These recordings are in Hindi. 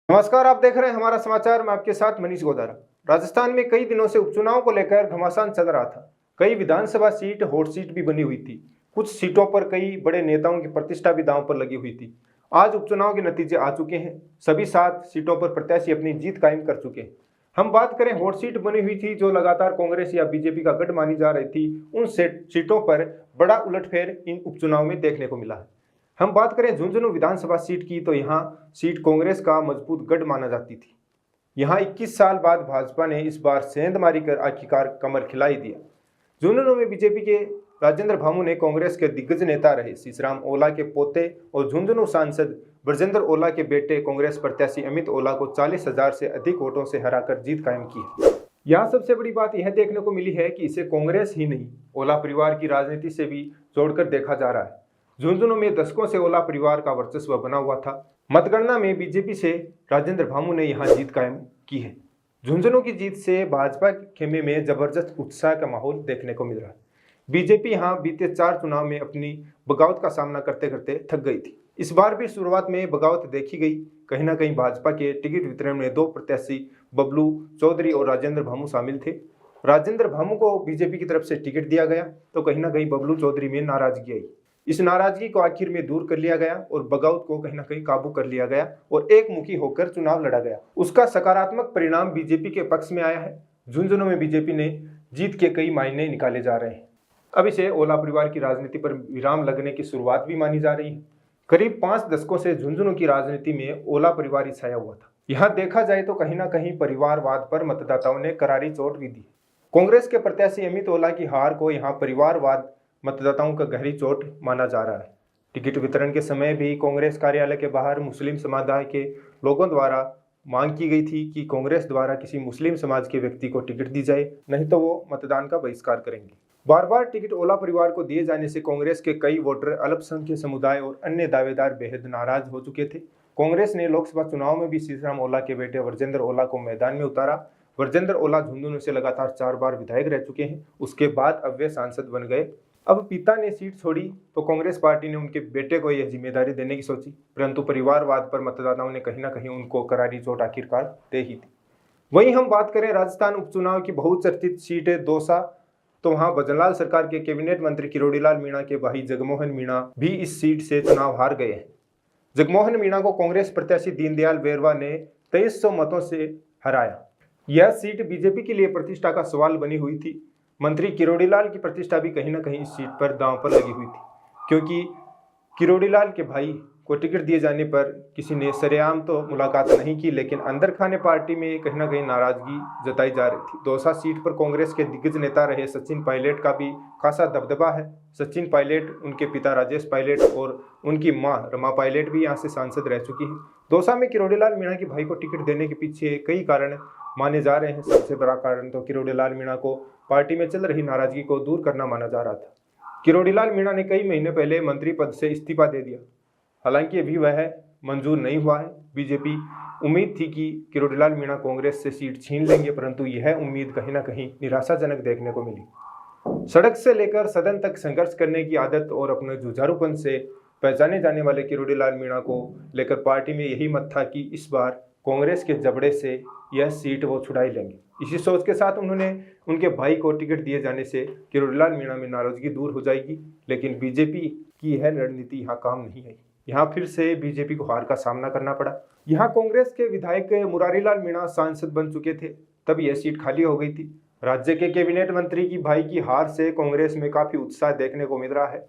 नमस्कार, आप देख रहे हैं हमारा समाचार। मैं आपके साथ मनीष गोदारा। राजस्थान में कई दिनों से उपचुनाव को लेकर घमासान चल रहा था। कई विधानसभा सीट हॉट सीट भी बनी हुई थी। कुछ सीटों पर कई बड़े नेताओं की प्रतिष्ठा भी दांव पर लगी हुई थी। आज उपचुनाव के नतीजे आ चुके हैं। सभी 7 सीटों पर प्रत्याशी अपनी जीत कायम कर चुके हैं। हम बात करें हॉट सीट बनी हुई थी जो लगातार कांग्रेस या बीजेपी का गढ़ मानी जा रही थी, उन सीटों पर बड़ा उलटफेर इन उपचुनाव में देखने को मिला है। हम बात करें झुंझुनू विधानसभा सीट की तो यहाँ सीट कांग्रेस का मजबूत गढ़ माना जाती थी। यहाँ 21 साल बाद भाजपा ने इस बार सेंध मारी कर आखिरकार कमर खिला ही दिया। झुंझुनू में बीजेपी के राजेंद्र भामू ने कांग्रेस के दिग्गज नेता रहे सीसराम ओला के पोते और झुंझुनू सांसद ब्रजेंद्र ओला के बेटे कांग्रेस प्रत्याशी अमित ओला को 40,000 से अधिक वोटों से हराकर जीत कायम की है। यहाँ सबसे बड़ी बात यह देखने को मिली है कि इसे कांग्रेस ही नहीं, ओला परिवार की राजनीति से भी जोड़कर देखा जा रहा है। झुंझुनू में दशकों से ओला परिवार का वर्चस्व बना हुआ था। मतगणना में बीजेपी से राजेंद्र भामू ने यहां जीत कायम की है। झुंझुनू की जीत से भाजपा के खेमे में जबरदस्त उत्साह का माहौल देखने को मिल रहा है। बीजेपी यहां बीते 4 चुनाव में अपनी बगावत का सामना करते करते थक गई थी। इस बार भी शुरुआत में बगावत देखी गई। कहीं ना कहीं भाजपा के टिकट वितरण में 2 प्रत्याशी बबलू चौधरी और राजेंद्र भामू शामिल थे। राजेंद्र भामू को बीजेपी की तरफ से टिकट दिया गया तो कहीं ना कहीं बबलू चौधरी में नाराजगी आई। इस नाराजगी को आखिर में दूर कर लिया गया और बगावत को कहीं ना कहीं काबू कर लिया गया और एक मुखी होकर चुनाव लड़ा गया। उसका सकारात्मक परिणाम बीजेपी के पक्ष में आया है। झुंझुनू में बीजेपी ने जीत के कई मायने निकाले जा रहे हैं। अब इसे ओला परिवार की राजनीति पर विराम लगने की शुरुआत भी मानी जा रही है। करीब 5 दशकों से झुंझुनू की राजनीति में ओला परिवार ही छाया हुआ था। यहाँ देखा जाए तो कहीं ना कहीं परिवारवाद पर मतदाताओं ने करारी चोट भी दी। कांग्रेस के प्रत्याशी अमित ओला की हार को यहाँ परिवारवाद मतदाताओं का गहरी चोट माना जा रहा है। टिकट वितरण के समय भी कांग्रेस कार्यालय के बाहर मुस्लिम समुदाय के लोगों द्वारा मांग की गई थी कि कांग्रेस द्वारा किसी मुस्लिम समाज के व्यक्ति को टिकट दी जाए, नहीं तो वो मतदान का बहिष्कार करेंगे। बार बार टिकट ओला परिवार को दिए जाने से कांग्रेस के कई वोटर, अल्पसंख्यक समुदाय और अन्य दावेदार बेहद नाराज हो चुके थे। कांग्रेस ने लोकसभा चुनाव में भी सीसराम ओला के बेटे ब्रजेंद्र ओला को मैदान में उतारा। ब्रजेंद्र ओला झुंझुनू से लगातार 4 बार विधायक रह चुके हैं। उसके बाद अब वे सांसद बन गए। अब पिता ने सीट छोड़ी तो कांग्रेस पार्टी ने उनके बेटे को यह जिम्मेदारी देने की सोची, परंतु परिवारवाद पर मतदाताओं ने कहीं ना कहीं उनको करारी चोट आखिरकार दे ही थी। वहीं हम बात करें राजस्थान उपचुनाव की बहुचर्चित सीट है दौसा, तो वहां भजनलाल सरकार के कैबिनेट मंत्री किरोड़ीलाल मीणा के भाई जगमोहन मीणा भी इस सीट से चुनाव हार गए हैं। जगमोहन मीणा को कांग्रेस प्रत्याशी दीनदयाल बेरवा ने 2300 मतों से हराया। यह सीट बीजेपी के लिए प्रतिष्ठा का सवाल बनी हुई थी। मंत्री किरोड़ीलाल की प्रतिष्ठा भी कहीं ना कहीं इस सीट पर दांव पर लगी हुई थी, क्योंकि किरोड़ीलाल के भाई को टिकट दिए जाने पर किसी ने सरेआम तो मुलाकात नहीं की, लेकिन अंदर खाने पार्टी में कहीं ना कहीं नाराजगी जताई जा रही थी। दौसा सीट पर कांग्रेस के दिग्गज नेता रहे सचिन पायलट का भी खासा दबदबा है। सचिन पायलट, उनके पिता राजेश पायलट और उनकी मां रमा पायलट भी यहाँ से सांसद रह चुकी है। दौसा में किरोड़ीलाल मीणा के भाई को टिकट देने के पीछे कई कारण माने जा रहे हैं। सबसे बड़ा कारण तो किरोड़ीलाल मीणा को पार्टी में चल रही नाराजगी को दूर करना माना जा रहा था। किरोड़ीलाल मीणा ने कई महीने पहले मंत्री पद से इस्तीफा दे दिया, हालांकि अभी वह मंजूर नहीं हुआ है। बीजेपी उम्मीद थी कि किरोड़ीलाल मीणा कांग्रेस से सीट छीन लेंगे, परंतु यह उम्मीद कहीं ना कहीं निराशाजनक देखने को मिली। सड़क से लेकर सदन तक संघर्ष करने की आदत और अपने जुझारूपन से पहचाने जाने वाले किरोड़ीलाल मीणा को लेकर पार्टी में यही मत था कि इस बार कांग्रेस के जबड़े से यह सीट वो छुड़ाई लेंगे। इसी सोच के साथ उन्होंने उनके भाई को टिकट दिए जाने से किरोड़ीलाल मीणा में नाराजगी दूर हो जाएगी, लेकिन बीजेपी की यह रणनीति यहाँ काम नहीं आई। यहाँ फिर से बीजेपी को हार का सामना करना पड़ा। यहाँ कांग्रेस के विधायक मुरारीलाल मीणा सांसद बन चुके थे, तब यह सीट खाली हो गई थी। राज्य के कैबिनेट मंत्री की भाई की हार से कांग्रेस में काफी उत्साह देखने को मिल रहा है।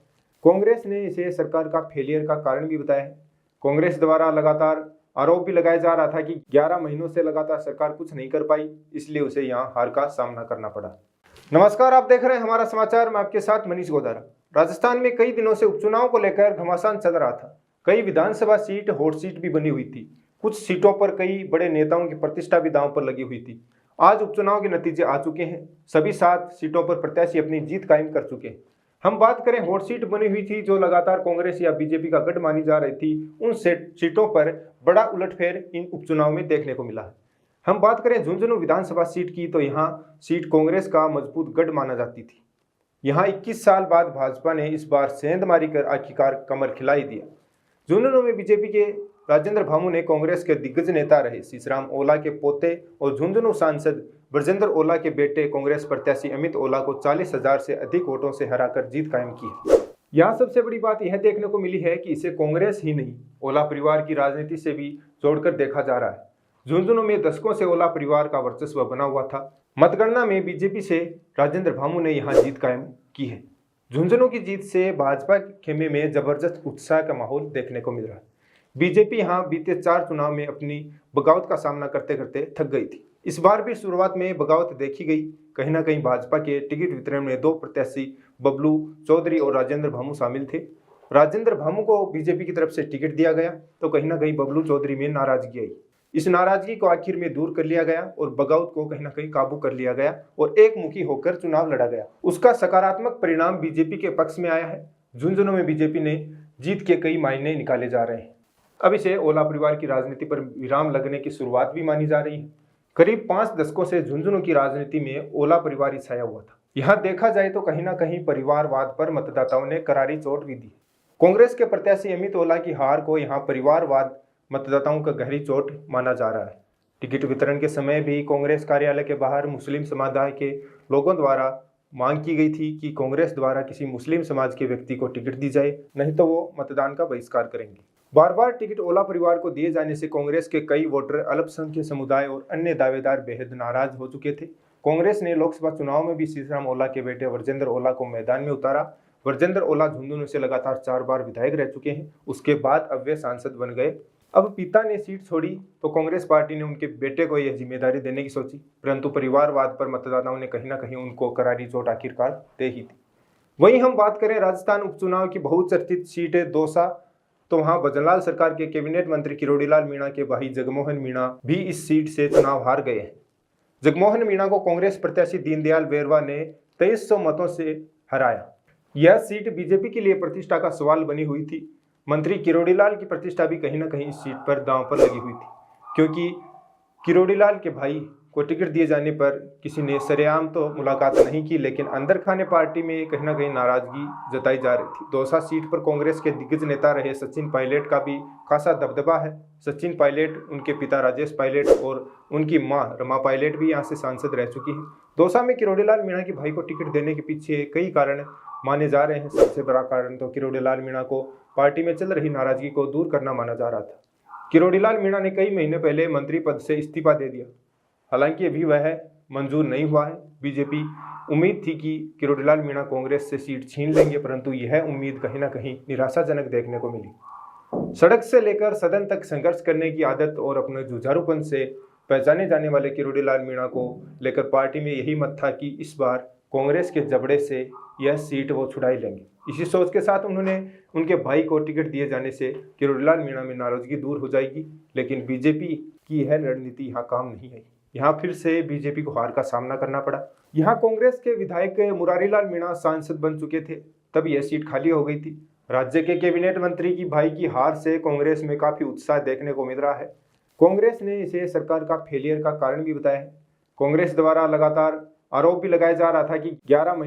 कांग्रेस ने इसे सरकार का फेलियर का कारण भी बताया है। कांग्रेस द्वारा लगातार आरोप भी लगाया जा रहा था कि 11 महीनों से लगातार सरकार कुछ नहीं कर पाई, इसलिए उसे यहाँ हार का सामना करना पड़ा। नमस्कार, आप देख रहे हैं हमारा समाचार। मैं आपके साथ मनीष गोदारा। राजस्थान में कई दिनों से उपचुनाव को लेकर घमासान चल रहा था। कई विधानसभा सीट हॉट सीट भी बनी हुई थी। कुछ सीटों पर कई बड़े नेताओं की प्रतिष्ठा भी दांव पर लगी हुई थी। आज उपचुनाव के नतीजे आ चुके हैं। सभी 7 सीटों पर प्रत्याशी अपनी जीत कायम कर चुके हैं। हम बात करें हॉट सीट बनी हुई थी जो लगातार कांग्रेस या बीजेपी का गढ़ मानी जा रही थी, उन सीटों पर बड़ा उलटफेर इन उपचुनाव में देखने को मिला है। हम बात करें झुंझुनू विधानसभा सीट की तो यहाँ सीट कांग्रेस का मजबूत गढ़ माना जाती थी। यहाँ 21 साल बाद भाजपा ने इस बार सेंध मारी कर आखिरकार कमर खिला ही दिया। झुंझुनू में बीजेपी के राजेंद्र भामू ने कांग्रेस के दिग्गज नेता रहे सीसराम ओला के पोते और झुंझुनू सांसद ब्रजेंद्र ओला के बेटे कांग्रेस प्रत्याशी अमित ओला को 40,000 से अधिक वोटों से हराकर जीत कायम की है। यहाँ सबसे बड़ी बात यह देखने को मिली है कि इसे कांग्रेस ही नहीं, ओला परिवार की राजनीति से भी जोड़कर देखा जा रहा है। झुंझुनू में दशकों से ओला परिवार का वर्चस्व बना हुआ था। मतगणना में बीजेपी से राजेंद्र भामू ने यहाँ जीत कायम की है। झुंझुनू की जीत से भाजपा के खेमे में जबरदस्त उत्साह का माहौल देखने को मिल रहा है। बीजेपी यहाँ बीते 4 चुनाव में अपनी बगावत का सामना करते करते थक गई थी। इस बार भी शुरुआत में बगावत देखी गई। कहीं ना कहीं भाजपा के टिकट वितरण में 2 प्रत्याशी बबलू चौधरी और राजेंद्र भामू शामिल थे। राजेंद्र भामू को बीजेपी की तरफ से टिकट दिया गया तो कहीं ना कहीं बबलू चौधरी में नाराजगी आई। इस नाराजगी को आखिर में दूर कर लिया गया और बगावत को कहीं ना कहीं काबू कर लिया गया और एक मुखी होकर चुनाव लड़ा गया। उसका सकारात्मक परिणाम बीजेपी के पक्ष में आया है। झुंझुनू में बीजेपी ने जीत के कई मायने निकाले जा रहे हैं। अब इसे ओला परिवार की राजनीति पर विराम लगने की शुरुआत भी मानी जा रही है। करीब 5 दशकों से झुंझुनू की राजनीति में ओला परिवार ही छाया हुआ था। यहाँ देखा जाए तो कहीं ना कहीं परिवारवाद पर मतदाताओं ने करारी चोट भी दी। कांग्रेस के प्रत्याशी अमित ओला की हार को यहाँ परिवारवाद मतदाताओं का गहरी चोट माना जा रहा है। टिकट वितरण के समय भी कांग्रेस कार्यालय के बाहर मुस्लिम समुदाय के लोगों द्वारा मांग की गई थी कि कांग्रेस द्वारा किसी मुस्लिम समाज के व्यक्ति को टिकट दी जाए, नहीं तो वो मतदान का बहिष्कार करेंगे। बार बार टिकट ओला परिवार को दिए जाने से कांग्रेस के कई वोटर, अल्पसंख्यक समुदाय और अन्य दावेदार बेहद नाराज हो चुके थे। कांग्रेस ने लोकसभा चुनाव में भी सीसराम ओला के बेटे वर्जेंद्र ओला को मैदान में उतारा। वर्जेंद्र ओला झुंझुनू से लगातार 4 बार विधायक रह चुके हैं। उसके बाद अब वे सांसद बन गए। अब पिता ने सीट छोड़ी तो कांग्रेस पार्टी ने उनके बेटे को यह जिम्मेदारी देने की सोची, परंतु परिवारवाद पर मतदाताओं ने कहीं ना कहीं उनको करारी चोट आखिरकार दे ही थी। वहीं हम बात करें राजस्थान उपचुनाव की बहुचर्चित सीट है दौसा, तो वहां भजनलाल सरकार के कैबिनेट मंत्री किरोड़ीलाल मीणा के भाई जगमोहन मीणा भी इस सीट से चुनाव हार गए हैं। जगमोहन मीणा को कांग्रेस प्रत्याशी दीनदयाल बेरवा ने 2300 मतों से हराया। यह सीट बीजेपी के लिए प्रतिष्ठा का सवाल बनी हुई थी। मंत्री किरोड़ीलाल की प्रतिष्ठा भी कहीं ना कहीं इस सीट पर दांव पर लगी हुई थी, क्योंकि किरोड़ीलाल के भाई को टिकट दिए जाने पर किसी ने सरेआम तो मुलाकात नहीं की, लेकिन अंदर खाने पार्टी में कहीं ना कहीं नाराजगी जताई जा रही थी। दौसा सीट पर कांग्रेस के दिग्गज नेता रहे सचिन पायलट का भी खासा दबदबा है। सचिन पायलट, उनके पिता राजेश पायलट और उनकी मां रमा पायलट भी यहां से सांसद रह चुकी हैं। दौसा में किरोड़ीलाल मीणा के भाई को टिकट देने के पीछे कई कारण माने जा रहे हैं। सबसे बड़ा कारण तो किरोड़ीलाल मीणा को पार्टी में चल रही नाराजगी को दूर करना माना जा रहा था। किरोड़ीलाल मीणा ने कई महीने पहले मंत्री पद से इस्तीफा दे दिया, हालांकि अभी वह मंजूर नहीं हुआ है। बीजेपी उम्मीद थी कि किरोड़ीलाल मीणा कांग्रेस से सीट छीन लेंगे, परंतु यह उम्मीद कहीं ना कहीं निराशाजनक देखने को मिली। सड़क से लेकर सदन तक संघर्ष करने की आदत और अपने जुझारूपन से पहचाने जाने वाले किरोड़ीलाल मीणा को लेकर पार्टी में यही मत था कि इस बार कांग्रेस के जबड़े से यह सीट वो छुड़ा ही लेंगे। इसी सोच के साथ उन्होंने उनके भाई को टिकट दिए जाने से किरोड़ीलाल मीणा में नाराजगी दूर हो जाएगी, लेकिन बीजेपी की यह रणनीति यहाँ काम नहीं आई। यहाँ फिर से बीजेपी को हार का सामना करना पड़ा। यहाँ कांग्रेस के विधायक मुरारीलाल मीणा सांसद बन चुके थे, तब यह सीट खाली हो गई थी। राज्य के कैबिनेट मंत्री की भाई की हार से कांग्रेस में काफी उत्साह देखने को मिल रहा है। कांग्रेस ने इसे सरकार का फेलियर का कारण भी बताया है। कांग्रेस द्वारा लगातार आरोप भी लगाया जा रहा था कि 11 महीने